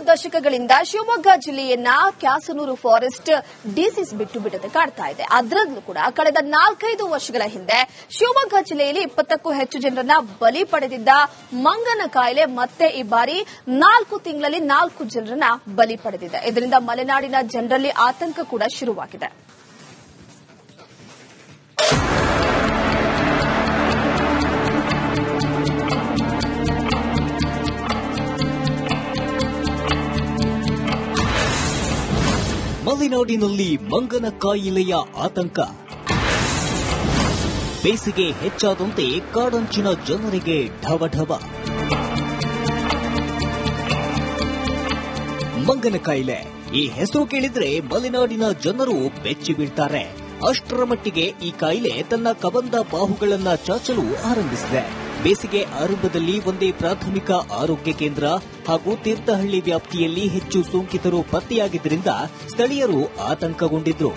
ದಶಕಗಳಿಂದ Shivamogga ಜಿಲ್ಲೆಯನ್ನ Kyasanur forest disease ಬಿಟ್ಟು ಕಾಡ್ತಾ ಇದೆ. ಅದರಲ್ಲೂ ಕೂಡ ಕಳೆದ 4-5 ವರ್ಷಗಳ ಹಿಂದೆ ಶಿವಮೊಗ್ಗ ಜಿಲ್ಲೆಯಲ್ಲಿ 20ಕ್ಕೂ ಹೆಚ್ಚು ಜನರನ್ನ ಬಲಿ ಪಡೆದಿದ್ದ ಮಂಗನ ಕಾಯಿಲೆ ಮತ್ತೆ ಈ ಬಾರಿ 4 ತಿಂಗಳಲ್ಲಿ 4 ಜನರನ್ನ ಬಲಿ ಪಡೆದಿದೆ. ಇದರಿಂದ ಮಲೆನಾಡಿನ ಜನರಲ್ಲಿ ಆತಂಕ ಕೂಡ ಶುರುವಾಗಿದೆ. ಮಲೆನಾಡಿನಲ್ಲಿ ಮಂಗನ ಕಾಯಿಲೆಯ ಆತಂಕ. ಬೇಸಿಗೆ ಹೆಚ್ಚಾದಂತೆ ಕಾಡಂಚಿನ ಜನರಿಗೆ ಢವಢವ. ಮಂಗನ ಕಾಯಿಲೆ ಈ ಹೆಸರು ಕೇಳಿದ್ರೆ ಮಲೆನಾಡಿನ ಜನರು ಬೆಚ್ಚಿ ಬೀಳ್ತಾರೆ. ಅಷ್ಟರ ಮಟ್ಟಿಗೆ ಈ ಕಾಯಿಲೆ ತನ್ನ ಕಬಂದ ಬಾಹುಗಳನ್ನ ಚಾಚಲು ಆರಂಭಿಸಿದೆ. ಬೇಸಿಗೆ ಆರಂಭದಲ್ಲಿ ಒಂದೇ ಪ್ರಾಥಮಿಕ ಆರೋಗ್ಯ ಕೇಂದ್ರ ಹಾಗೂ ತೀರ್ಥಹಳ್ಳಿ ವ್ಯಾಪ್ತಿಯಲ್ಲಿ ಹೆಚ್ಚು ಸೋಂಕಿತರು ಪತ್ತೆಯಾಗಿದ್ದರಿಂದ ಸ್ಥಳೀಯರು ಆತಂಕಗೊಂಡಿದ್ರು.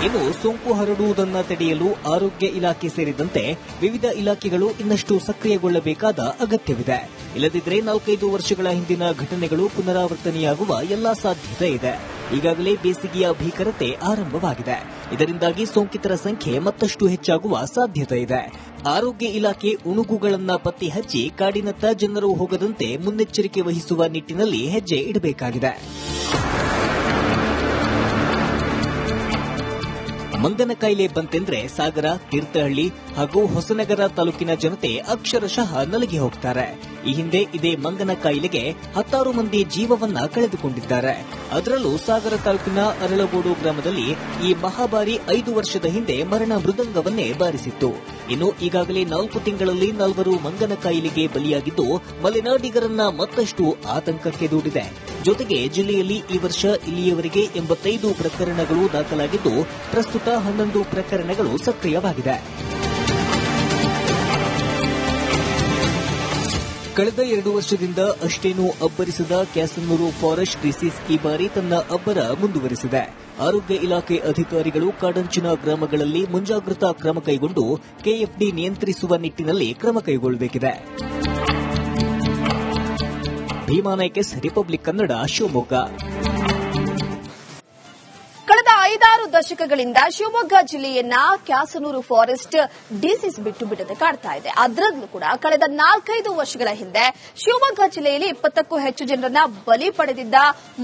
ಇನ್ನು ಸೋಂಕು ಹರಡುವುದನ್ನು ತಡೆಯಲು ಆರೋಗ್ಯ ಇಲಾಖೆ ಸೇರಿದಂತೆ ವಿವಿಧ ಇಲಾಖೆಗಳು ಇನ್ನಷ್ಟು ಸಕ್ರಿಯಗೊಳ್ಳಬೇಕಾದ ಅಗತ್ಯವಿದೆ. ಇಲ್ಲದಿದ್ದರೆ 4-5 ವರ್ಷಗಳ ಹಿಂದಿನ ಘಟನೆಗಳು ಪುನರಾವರ್ತನೆಯಾಗುವ ಎಲ್ಲಾ ಸಾಧ್ಯತೆ ಇದೆ. ಈಗಾಗಲೇ ಬೇಸಿಗೆಯ ಭೀಕರತೆ ಆರಂಭವಾಗಿದೆ. ಇದರಿಂದಾಗಿ ಸೋಂಕಿತರ ಸಂಖ್ಯೆ ಮತ್ತಷ್ಟು ಹೆಚ್ಚಾಗುವ ಸಾಧ್ಯತೆ ಇದೆ. ಆರೋಗ್ಯ ಇಲಾಖೆ ಉಣುಗುಗಳನ್ನು ಪತ್ತೆ ಹಚ್ಚಿ ಕಾಡಿನತ್ತ ಜನರು ಹೋಗದಂತೆ ಮುನ್ನೆಚ್ಚರಿಕೆ ವಹಿಸುವ ನಿಟ್ಟಿನಲ್ಲಿ ಹೆಜ್ಜೆ ಇಡಬೇಕಾಗಿದೆ. ಮಂಗನ ಕಾಯಿಲೆ ಬಂತೆಂದ್ರೆ ಸಾಗರ, ತೀರ್ಥಹಳ್ಳಿ ಹಾಗೂ ಹೊಸನಗರ ತಾಲೂಕಿನ ಜನತೆ ಅಕ್ಷರಶಃ ನಲಗಿ ಹೋಗ್ತಾರೆ. ಈ ಹಿಂದೆ ಇದೇ ಮಂಗನ ಕಾಯಿಲೆಗೆ 10 ಮಂದಿ ಜೀವವನ್ನ ಕಳೆದುಕೊಂಡಿದ್ದಾರೆ. ಅದರಲ್ಲೂ ಸಾಗರ ತಾಲೂಕಿನ ಅರಳಗೋಡು ಗ್ರಾಮದಲ್ಲಿ ಈ ಮಹಾಮಾರಿ 5 ವರ್ಷದ ಹಿಂದೆ ಮರಣ ಮೃದಂಗವನ್ನೇ ಬಾರಿಸಿತ್ತು. ಇನ್ನು ಈಗಾಗಲೇ 4 ತಿಂಗಳಲ್ಲಿ 4 ಮಂಗನ ಕಾಯಿಲೆಗೆ ಬಲಿಯಾಗಿದ್ದು ಮಲೆನಾಡಿಗರನ್ನ ಮತ್ತಷ್ಟು ಆತಂಕಕ್ಕೆ ದೂಡಿದೆ. ಜೊತೆಗೆ ಜಿಲ್ಲೆಯಲ್ಲಿ ಈ ವರ್ಷ ಇಲ್ಲಿಯವರೆಗೆ 85 ಪ್ರಕರಣಗಳು ದಾಖಲಾಗಿದ್ದು ಪ್ರಸ್ತುತ 11 ಪ್ರಕರಣಗಳು ಸಕ್ರಿಯವಾಗಿದೆ. ಕಳೆದ 2 ವರ್ಷದಿಂದ ಅಷ್ಟೇನೂ ಅಬ್ಬರಿಸದ ಕ್ಯಾಸನೂರು ಫಾರೆಸ್ಟ್ ಡಿಸೀಸ್ ಈ ಬಾರಿ ತನ್ನ ಅಬ್ಬರ ಮುಂದುವರಿಸಿದೆ. ಆರೋಗ್ಯ ಇಲಾಖೆ ಅಧಿಕಾರಿಗಳು ಕಾಡಂಚಿನ ಗ್ರಾಮಗಳಲ್ಲಿ ಮುಂಜಾಗ್ರತಾ ಕ್ರಮ ಕೈಗೊಂಡು ಕೆಎಫ್ಡಿ ನಿಯಂತ್ರಿಸುವ ನಿಟ್ಟಿನಲ್ಲಿ ಕ್ರಮ ಕೈಗೊಳ್ಳಬೇಕಿದೆ. ಭೀಮಾನಾಯ್ಕೆಸ್, ರಿಪಬ್ಲಿಕ್ ಕನ್ನಡ, ಶಿವಮೊಗ್ಗ. ಕಳೆದ 5-6 ದಶಕಗಳಿಂದ ಶಿವಮೊಗ್ಗ ಜಿಲ್ಲೆಯನ್ನ ಕ್ಯಾಸನೂರು ಫಾರೆಸ್ಟ್ ಡಿಸೀಸ್ ಬಿಟ್ಟು ಕಾಡ್ತಾ ಇದೆ. ಅದರಲ್ಲೂ ಕೂಡ ಕಳೆದ 4-5 ವರ್ಷಗಳ ಹಿಂದೆ ಶಿವಮೊಗ್ಗ ಜಿಲ್ಲೆಯಲ್ಲಿ 20ಕ್ಕೂ ಹೆಚ್ಚು ಜನರನ್ನ ಬಲಿ ಪಡೆದಿದ್ದ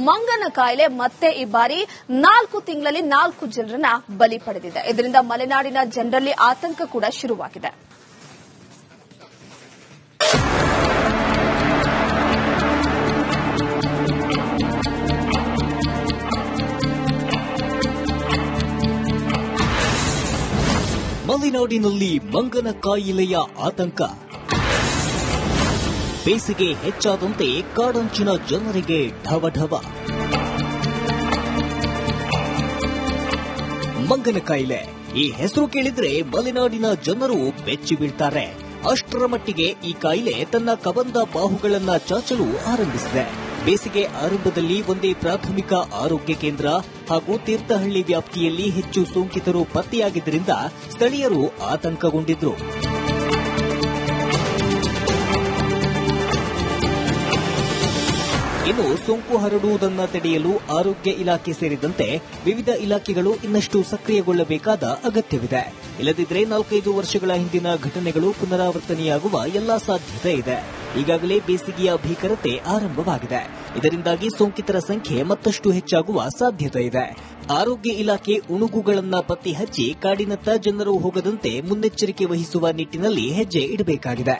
ಮಂಗನ ಕಾಯಿಲೆ ಮತ್ತೆ ಈ ಬಾರಿ 4 ತಿಂಗಳಲ್ಲಿ 4 ಜನರನ್ನ ಬಲಿ ಪಡೆದಿದೆ. ಇದರಿಂದ ಮಲೆನಾಡಿನ ಜನರಲ್ಲಿ ಆತಂಕ ಕೂಡ ಶುರುವಾಗಿದೆ. ಮಲೆನಾಡಿನಲ್ಲಿ ಮಂಗನ ಕಾಯಿಲೆಯ ಆತಂಕ. ಬೇಸಿಗೆ ಹೆಚ್ಚಾದಂತೆ ಕಾಡಂಚಿನ ಜನರಿಗೆ ಢವಢವ. ಮಂಗನ ಕಾಯಿಲೆ ಈ ಹೆಸರು ಕೇಳಿದ್ರೆ ಮಲೆನಾಡಿನ ಜನರು ಬೆಚ್ಚಿ ಬೀಳ್ತಾರೆ. ಅಷ್ಟರ ಮಟ್ಟಿಗೆ ಈ ಕಾಯಿಲೆ ತನ್ನ ಕಬಂದ ಬಾಹುಗಳನ್ನ ಚಾಚಲು ಆರಂಭಿಸಿದೆ. ಬೇಸಿಗೆ ಆರಂಭದಲ್ಲಿ ಒಂದೇ ಪ್ರಾಥಮಿಕ ಆರೋಗ್ಯ ಕೇಂದ್ರ ಹಾಗೂ ತೀರ್ಥಹಳ್ಳಿ ವ್ಯಾಪ್ತಿಯಲ್ಲಿ ಹೆಚ್ಚು ಸೋಂಕಿತರು ಪತ್ತೆಯಾಗಿದ್ದರಿಂದ ಸ್ಥಳೀಯರು ಆತಂಕಗೊಂಡಿದ್ರು. ಇನ್ನು ಸೋಂಕು ಹರಡುವುದನ್ನು ತಡೆಯಲು ಆರೋಗ್ಯ ಇಲಾಖೆ ಸೇರಿದಂತೆ ವಿವಿಧ ಇಲಾಖೆಗಳು ಇನ್ನಷ್ಟು ಸಕ್ರಿಯಗೊಳ್ಳಬೇಕಾದ ಅಗತ್ಯವಿದೆ. ಇಲ್ಲದಿದ್ದರೆ 4-5 ವರ್ಷಗಳ ಹಿಂದಿನ ಘಟನೆಗಳು ಪುನರಾವರ್ತನೆಯಾಗುವ ಎಲ್ಲಾ ಸಾಧ್ಯತೆ ಇದೆ. ಈಗಾಗಲೇ ಬೇಸಿಗೆಯ ಭೀಕರತೆ ಆರಂಭವಾಗಿದೆ. ಇದರಿಂದಾಗಿ ಸೋಂಕಿತರ ಸಂಖ್ಯೆ ಮತ್ತಷ್ಟು ಹೆಚ್ಚಾಗುವ ಸಾಧ್ಯತೆ ಇದೆ. ಆರೋಗ್ಯ ಇಲಾಖೆ ಉಣುಗುಗಳನ್ನು ಪತ್ತೆ ಹಚ್ಚಿ ಕಾಡಿನತ್ತ ಜನರು ಹೋಗದಂತೆ ಮುನ್ನೆಚ್ಚರಿಕೆ ವಹಿಸುವ ನಿಟ್ಟಿನಲ್ಲಿ ಹೆಜ್ಜೆ ಇಡಬೇಕಾಗಿದೆ.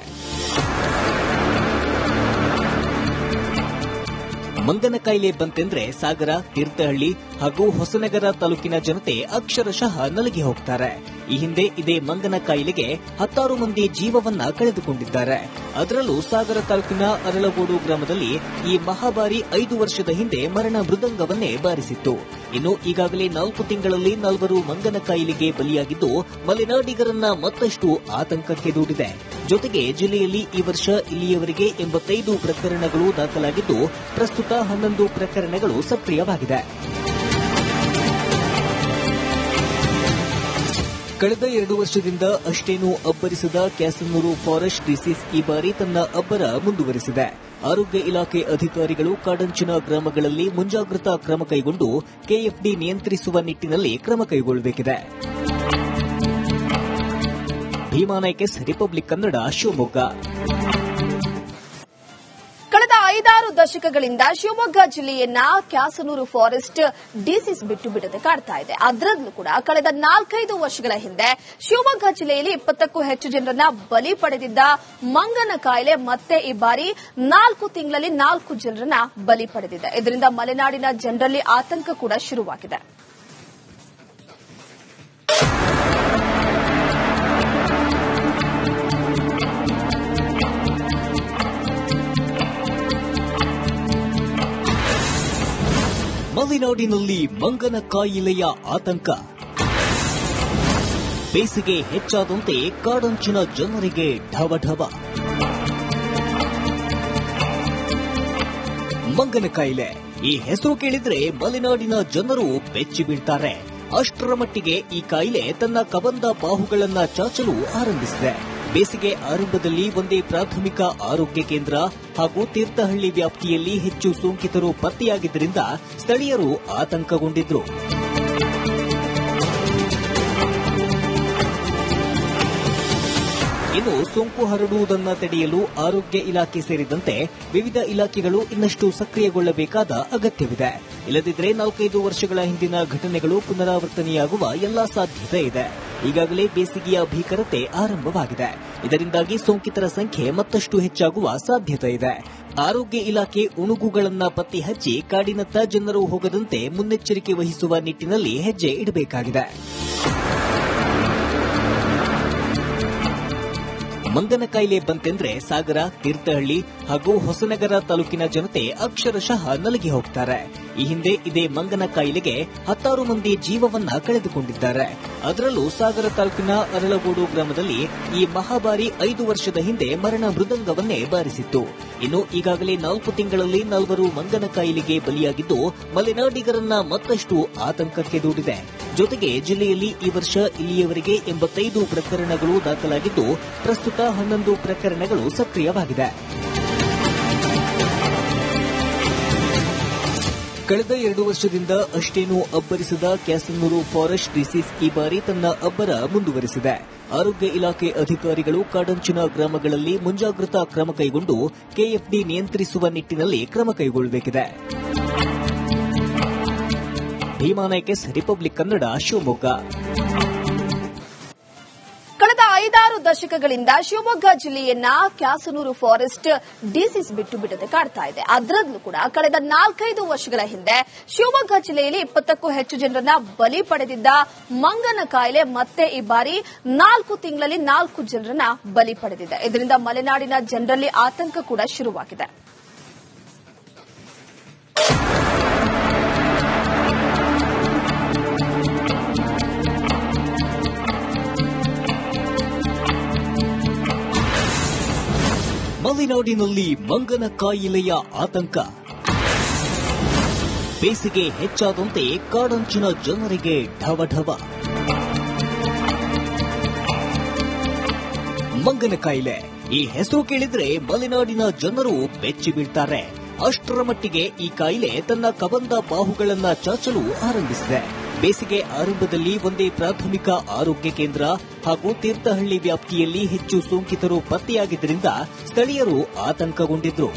ಮಂಗನ ಕಾಯಿಲೆ ಬಂತೆಂದ್ರೆ ಸಾಗರ, ತೀರ್ಥಹಳ್ಳಿ ಹಾಗೂ ಹೊಸನಗರ ತಾಲೂಕಿನ ಜನತೆ ಅಕ್ಷರಶಃ ನಲಗಿ ಹೋಗ್ತಾರೆ. ಈ ಹಿಂದೆ ಇದೇ ಮಂಗನ ಕಾಯಿಲೆಗೆ 10 ಮಂದಿ ಜೀವವನ್ನ ಕಳೆದುಕೊಂಡಿದ್ದಾರೆ. ಅದರಲ್ಲೂ ಸಾಗರ ತಾಲೂಕಿನ ಅರಳಗೋಡು ಗ್ರಾಮದಲ್ಲಿ ಈ ಮಹಾಮಾರಿ 5 ವರ್ಷದ ಹಿಂದೆ ಮರಣ ಮೃದಂಗವನ್ನೇ ಬಾರಿಸಿತ್ತು. ಇನ್ನು ಈಗಾಗಲೇ 4 ತಿಂಗಳಲ್ಲಿ 4 ಮಂಗನ ಕಾಯಿಲೆಗೆ ಬಲಿಯಾಗಿದ್ದು ಮಲೆನಾಡಿಗರನ್ನ ಮತ್ತಷ್ಟು ಆತಂಕಕ್ಕೆ ದೂಡಿದೆ. ಜೊತೆಗೆ ಜಿಲ್ಲೆಯಲ್ಲಿ ಈ ವರ್ಷ ಇಲ್ಲಿಯವರೆಗೆ 85 ಪ್ರಕರಣಗಳು ದಾಖಲಾಗಿದ್ದು ಪ್ರಸ್ತುತ 11 ಪ್ರಕರಣಗಳು ಸಕ್ರಿಯವಾಗಿದೆ. ಕಳೆದ 2 ವರ್ಷದಿಂದ ಅಷ್ಟೇನೂ ಅಬ್ಬರಿಸದ ಕ್ಯಾಸನೂರು ಫಾರೆಸ್ಟ್ ಡಿಸೀಸ್ ಈ ಬಾರಿ ತನ್ನ ಅಬ್ಬರ ಮುಂದುವರೆಸಿದೆ. ಆರೋಗ್ಯ ಇಲಾಖೆ ಅಧಿಕಾರಿಗಳು ಕಾಡಂಚಿನ ಗ್ರಾಮಗಳಲ್ಲಿ ಮುಂಜಾಗ್ರತಾ ಕ್ರಮ ಕೈಗೊಂಡು ಕೆಎಫ್ಡಿ ನಿಯಂತ್ರಿಸುವ ನಿಟ್ಟಿನಲ್ಲಿ ಕ್ರಮ ಕೈಗೊಳ್ಳಬೇಕಿದೆ. ಭೀಮಾನಾಯ್ಕೆಸ್, ರಿಪಬ್ಲಿಕ್ ಕನ್ನಡ, ಶಿವಮೊಗ್ಗ. ಕಳೆದ 5-6 ದಶಕಗಳಿಂದ ಶಿವಮೊಗ್ಗ ಜಿಲ್ಲೆಯನ್ನ ಕ್ಯಾಸನೂರು ಫಾರೆಸ್ಟ್ ಡಿಸೀಸ್ ಬಿಟ್ಟದೆ ಕಾಡ್ತಾ ಇದೆ. ಅದರಲ್ಲೂ ಕೂಡ ಕಳೆದ 4-5 ವರ್ಷಗಳ ಹಿಂದೆ ಶಿವಮೊಗ್ಗ ಜಿಲ್ಲೆಯಲ್ಲಿ 20ಕ್ಕೂ ಹೆಚ್ಚು ಜನರನ್ನ ಬಲಿ ಪಡೆದಿದ್ದ ಮಂಗನ ಕಾಯಿಲೆ ಮತ್ತೆ ಈ ಬಾರಿ 4 ತಿಂಗಳಲ್ಲಿ 4 ಜನರನ್ನ ಬಲಿ ಪಡೆದಿದೆ. ಇದರಿಂದ ಮಲೆನಾಡಿನ ಜನರಲ್ಲಿ ಆತಂಕ ಕೂಡ ಶುರುವಾಗಿದೆ. ಮಲೆನಾಡಿನಲ್ಲಿ ಮಂಗನ ಕಾಯಿಲೆಯ ಆತಂಕ. ಬೇಸಿಗೆ ಹೆಚ್ಚಾದಂತೆ ಕಾಡಂಚಿನ ಜನರಿಗೆ ಢವಢವ. ಮಂಗನ ಕಾಯಿಲೆ ಈ ಹೆಸರು ಕೇಳಿದ್ರೆ ಮಲೆನಾಡಿನ ಜನರು ಬೆಚ್ಚಿ ಬೀಳ್ತಾರೆ. ಅಷ್ಟರ ಮಟ್ಟಿಗೆ ಈ ಕಾಯಿಲೆ ತನ್ನ ಕಬಂದ ಬಾಹುಗಳನ್ನ ಚಾಚಲು ಆರಂಭಿಸಿದೆ. ಬೇಸಿಗೆ ಆರಂಭದಲ್ಲಿ ಒಂದೇ ಪ್ರಾಥಮಿಕ ಆರೋಗ್ಯ ಕೇಂದ್ರ ಹಾಗೂ ತೀರ್ಥಹಳ್ಳಿ ವ್ಯಾಪ್ತಿಯಲ್ಲಿ ಹೆಚ್ಚು ಸೋಂಕಿತರು ಪತ್ತೆಯಾಗಿದ್ದರಿಂದ ಸ್ಥಳೀಯರು ಆತಂಕಗೊಂಡಿದ್ರು. ಇನ್ನು ಸೋಂಕು ಹರಡುವುದನ್ನು ತಡೆಯಲು ಆರೋಗ್ಯ ಇಲಾಖೆ ಸೇರಿದಂತೆ ವಿವಿಧ ಇಲಾಖೆಗಳು ಇನ್ನಷ್ಟು ಸಕ್ರಿಯಗೊಳ್ಳಬೇಕಾದ ಅಗತ್ಯವಿದೆ. ಇಲ್ಲದಿದ್ದರೆ 4-5 ವರ್ಷಗಳ ಹಿಂದಿನ ಘಟನೆಗಳು ಪುನರಾವರ್ತನೆಯಾಗುವ ಎಲ್ಲಾ ಸಾಧ್ಯತೆ ಇದೆ. ಈಗಾಗಲೇ ಬೇಸಿಗೆಯ ಭೀಕರತೆ ಆರಂಭವಾಗಿದೆ. ಇದರಿಂದಾಗಿ ಸೋಂಕಿತರ ಸಂಖ್ಯೆ ಮತ್ತಷ್ಟು ಹೆಚ್ಚಾಗುವ ಸಾಧ್ಯತೆ ಇದೆ. ಆರೋಗ್ಯ ಇಲಾಖೆ ಉಣುಗುಗಳನ್ನು ಪತ್ತೆ ಹಚ್ಚಿ ಕಾಡಿನತ್ತ ಜನರು ಹೋಗದಂತೆ ಮುನ್ನೆಚ್ಚರಿಕೆ ವಹಿಸುವ ನಿಟ್ಟಿನಲ್ಲಿ ಹೆಜ್ಜೆ ಇಡಬೇಕಾಗಿದೆ. ಮಂಗನ ಕಾಯಿಲೆ ಬಂತೆಂದ್ರೆ ಸಾಗರ, ತೀರ್ಥಹಳ್ಳಿ ಹಾಗೂ ಹೊಸನಗರ ತಾಲೂಕಿನ ಜನತೆ ಅಕ್ಷರಶಃ ನಲಗಿ ಹೋಗ್ತಾರೆ. ಈ ಹಿಂದೆ ಇದೇ ಮಂಗನ ಕಾಯಿಲೆಗೆ 10 ಮಂದಿ ಜೀವವನ್ನ ಕಳೆದುಕೊಂಡಿದ್ದಾರೆ. ಅದರಲ್ಲೂ ಸಾಗರ ತಾಲೂಕಿನ ಅರಳಗೋಡು ಗ್ರಾಮದಲ್ಲಿ ಈ ಮಹಾಮಾರಿ 5 ವರ್ಷದ ಹಿಂದೆ ಮರಣ ಮೃದಂಗವನ್ನೇ ಬಾರಿಸಿತ್ತು. ಇನ್ನು ಈಗಾಗಲೇ 4 ತಿಂಗಳಲ್ಲಿ 4 ಮಂಗನ ಕಾಯಿಲೆಗೆ ಬಲಿಯಾಗಿದ್ದು ಮಲೆನಾಡಿಗರನ್ನ ಮತ್ತಷ್ಟು ಆತಂಕಕ್ಕೆ ದೂಡಿದೆ. ಜೊತೆಗೆ ಜಿಲ್ಲೆಯಲ್ಲಿ ಈ ವರ್ಷ ಇಲ್ಲಿಯವರೆಗೆ 85 ಪ್ರಕರಣಗಳು ದಾಖಲಾಗಿದ್ದು ಪ್ರಸ್ತುತ 11 ಪ್ರಕರಣಗಳು ಸಕ್ರಿಯವಾಗಿದೆ. ಕಳೆದ 2 ವರ್ಷದಿಂದ ಅಷ್ಟೇನೂ ಅಬ್ಬರಿಸದ ಕ್ಯಾಸನೂರು ಫಾರೆಸ್ಟ್ ಡಿಸೀಸ್ ಈ ಬಾರಿ ತನ್ನ ಅಬ್ಬರ ಮುಂದುವರೆಸಿದೆ. ಆರೋಗ್ಯ ಇಲಾಖೆ ಅಧಿಕಾರಿಗಳು ಕಾಡಂಚಿನ ಗ್ರಾಮಗಳಲ್ಲಿ ಮುಂಜಾಗ್ರತಾ ಕ್ರಮ ಕೈಗೊಂಡು ಕೆಎಫ್ಡಿ ನಿಯಂತ್ರಿಸುವ ನಿಟ್ಟಿನಲ್ಲಿ ಕ್ರಮ ಕೈಗೊಳ್ಳಬೇಕಿದೆ. ಭೀಮಾನಾಯ್ಕೆಸ್, ರಿಪಬ್ಲಿಕ್ ಕನ್ನಡ, ಶಿವಮೊಗ್ಗ. ಕಳೆದ 5-6 ದಶಕಗಳಿಂದ ಶಿವಮೊಗ್ಗ ಜಿಲ್ಲೆಯನ್ನ ಕ್ಯಾಸನೂರು ಫಾರೆಸ್ಟ್ ಡಿಸೀಸ್ ಬಿಟ್ಟದೆ ಕಾಡ್ತಾ ಇದೆ. ಅದರಲ್ಲೂ ಕೂಡ ಕಳೆದ 4-5 ವರ್ಷಗಳ ಹಿಂದೆ ಶಿವಮೊಗ್ಗ ಜಿಲ್ಲೆಯಲ್ಲಿ 20ಕ್ಕೂ ಹೆಚ್ಚು ಜನರನ್ನ ಬಲಿ ಪಡೆದಿದ್ದ ಮಂಗನ ಕಾಯಿಲೆ ಮತ್ತೆ ಈ ಬಾರಿ 4 ತಿಂಗಳಲ್ಲಿ 4 ಜನರನ್ನ ಬಲಿ ಪಡೆದಿದೆ. ಇದರಿಂದ ಮಲೆನಾಡಿನ ಜನರಲ್ಲಿ ಆತಂಕ ಕೂಡ ಶುರುವಾಗಿದೆ. ಮಲೆನಾಡಿನಲ್ಲಿ ಮಂಗನ ಕಾಯಿಲೆಯ ಆತಂಕ. ಬೇಸಿಗೆ ಹೆಚ್ಚಾದಂತೆ ಕಾಡಂಚಿನ ಜನರಿಗೆ ಢವಢವ. ಮಂಗನ ಕಾಯಿಲೆ ಈ ಹೆಸರು ಕೇಳಿದ್ರೆ ಮಲೆನಾಡಿನ ಜನರು ಬೆಚ್ಚಿ ಬೀಳ್ತಾರೆ. ಅಷ್ಟರ ಮಟ್ಟಿಗೆ ಈ ಕಾಯಿಲೆ ತನ್ನ ಕಬಂದ ಬಾಹುಗಳನ್ನ ಚಾಚಲು ಆರಂಭಿಸಿದೆ. ಬೇಸಿಗೆ ಆರಂಭದಲ್ಲಿ ಒಂದೇ ಪ್ರಾಥಮಿಕ ಆರೋಗ್ಯ ಕೇಂದ್ರ ಹಾಗೂ ತೀರ್ಥಹಳ್ಳಿ ವ್ಯಾಪ್ತಿಯಲ್ಲಿ ಹೆಚ್ಚು ಸೋಂಕಿತರು ಪತ್ತೆಯಾಗಿದ್ದರಿಂದ ಸ್ಥಳೀಯರು ಆತಂಕಗೊಂಡಿದ್ರು.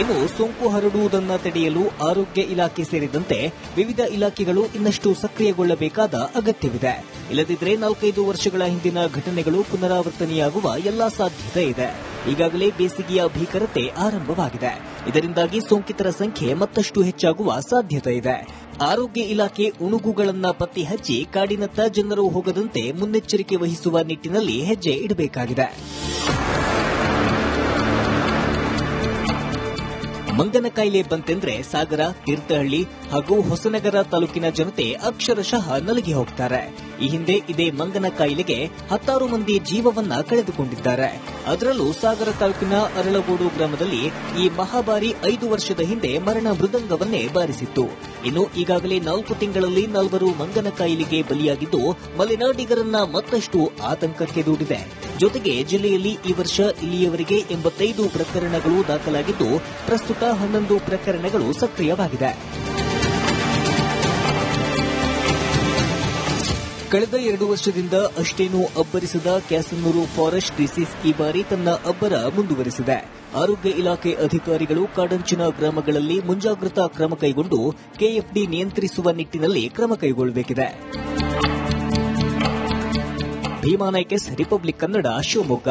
ಇನ್ನು ಸೋಂಕು ಹರಡುವುದನ್ನು ತಡೆಯಲು ಆರೋಗ್ಯ ಇಲಾಖೆ ಸೇರಿದಂತೆ ವಿವಿಧ ಇಲಾಖೆಗಳು ಇನ್ನಷ್ಟು ಸಕ್ರಿಯಗೊಳ್ಳಬೇಕಾದ ಅಗತ್ಯವಿದೆ. ಇಲ್ಲದಿದ್ದರೆ 4-5 ವರ್ಷಗಳ ಹಿಂದಿನ ಘಟನೆಗಳು ಪುನರಾವರ್ತನೆಯಾಗುವ ಎಲ್ಲಾ ಸಾಧ್ಯತೆ ಇದೆ. ಈಗಾಗಲೇ ಬೇಸಿಗೆಯ ಭೀಕರತೆ ಆರಂಭವಾಗಿದೆ. ಇದರಿಂದಾಗಿ ಸೋಂಕಿತರ ಸಂಖ್ಯೆ ಮತ್ತಷ್ಟು ಹೆಚ್ಚಾಗುವ ಸಾಧ್ಯತೆ ಇದೆ. ಆರೋಗ್ಯ ಇಲಾಖೆ ಉಣುಗುಗಳನ್ನು ಪತ್ತೆ ಹಚ್ಚಿ ಕಾಡಿನತ್ತ ಜನರು ಹೋಗದಂತೆ ಮುನ್ನೆಚ್ಚರಿಕೆ ವಹಿಸುವ ನಿಟ್ಟಿನಲ್ಲಿ ಹೆಜ್ಜೆ ಇಡಬೇಕಾಗಿದೆ. ಮಂಗನ ಕಾಯಿಲೆ ಬಂತೆಂದ್ರೆ ಸಾಗರ, ತೀರ್ಥಹಳ್ಳಿ ಹಾಗೂ ಹೊಸನಗರ ತಾಲೂಕಿನ ಜನತೆ ಅಕ್ಷರಶಃ ನಲುಗಿ ಹೋಗ್ತಾರೆ. ಈ ಹಿಂದೆ ಇದೇ ಮಂಗನ ಕಾಯಿಲೆಗೆ 10 ಮಂದಿ ಜೀವವನ್ನ ಕಳೆದುಕೊಂಡಿದ್ದಾರೆ. ಅದರಲ್ಲೂ ಸಾಗರ ತಾಲೂಕಿನ ಅರಳಗೋಡು ಗ್ರಾಮದಲ್ಲಿ ಈ ಮಹಾಮಾರಿ 5 ವರ್ಷದ ಹಿಂದೆ ಮರಣ ಮೃದಂಗವನ್ನೇ ಬಾರಿಸಿತ್ತು. ಇನ್ನು ಈಗಾಗಲೇ 4 ತಿಂಗಳಲ್ಲಿ 4 ಮಂಗನ ಕಾಯಿಲೆಗೆ ಬಲಿಯಾಗಿದ್ದು ಮಲೆನಾಡಿಗರನ್ನ ಮತ್ತಷ್ಟು ಆತಂಕಕ್ಕೆ ದೂಡಿದೆ. ಜೊತೆಗೆ ಜಿಲ್ಲೆಯಲ್ಲಿ ಈ ವರ್ಷ ಇಲ್ಲಿಯವರೆಗೆ 85 ಪ್ರಕರಣಗಳು ದಾಖಲಾಗಿದ್ದು ಪ್ರಸ್ತುತ 11 ಪ್ರಕರಣಗಳು ಸಕ್ರಿಯವಾಗಿದೆ. ಕಳೆದ 2 ವರ್ಷದಿಂದ ಅಷ್ಟೇನೂ ಅಬ್ಬರಿಸದ ಕ್ಯಾಸನೂರು ಫಾರೆಸ್ಟ್ ಡಿಸೀಸ್ ಈ ಬಾರಿ ತನ್ನ ಅಬ್ಬರ ಮುಂದುವರೆಸಿದೆ. ಆರೋಗ್ಯ ಇಲಾಖೆ ಅಧಿಕಾರಿಗಳು ಕಾಡಂಚಿನ ಗ್ರಾಮಗಳಲ್ಲಿ ಮುಂಜಾಗ್ರತಾ ಕ್ರಮ ಕೈಗೊಂಡು ಕೆಎಫ್ಡಿ ನಿಯಂತ್ರಿಸುವ ನಿಟ್ಟಿನಲ್ಲಿ ಕ್ರಮ ಕೈಗೊಳ್ಳಬೇಕಿದೆ. ಭೀಮಾ ನಾಯ್ಕ್, ರಿಪಬ್ಲಿಕ್ ಕನ್ನಡ, ಶಿವಮೊಗ್ಗ.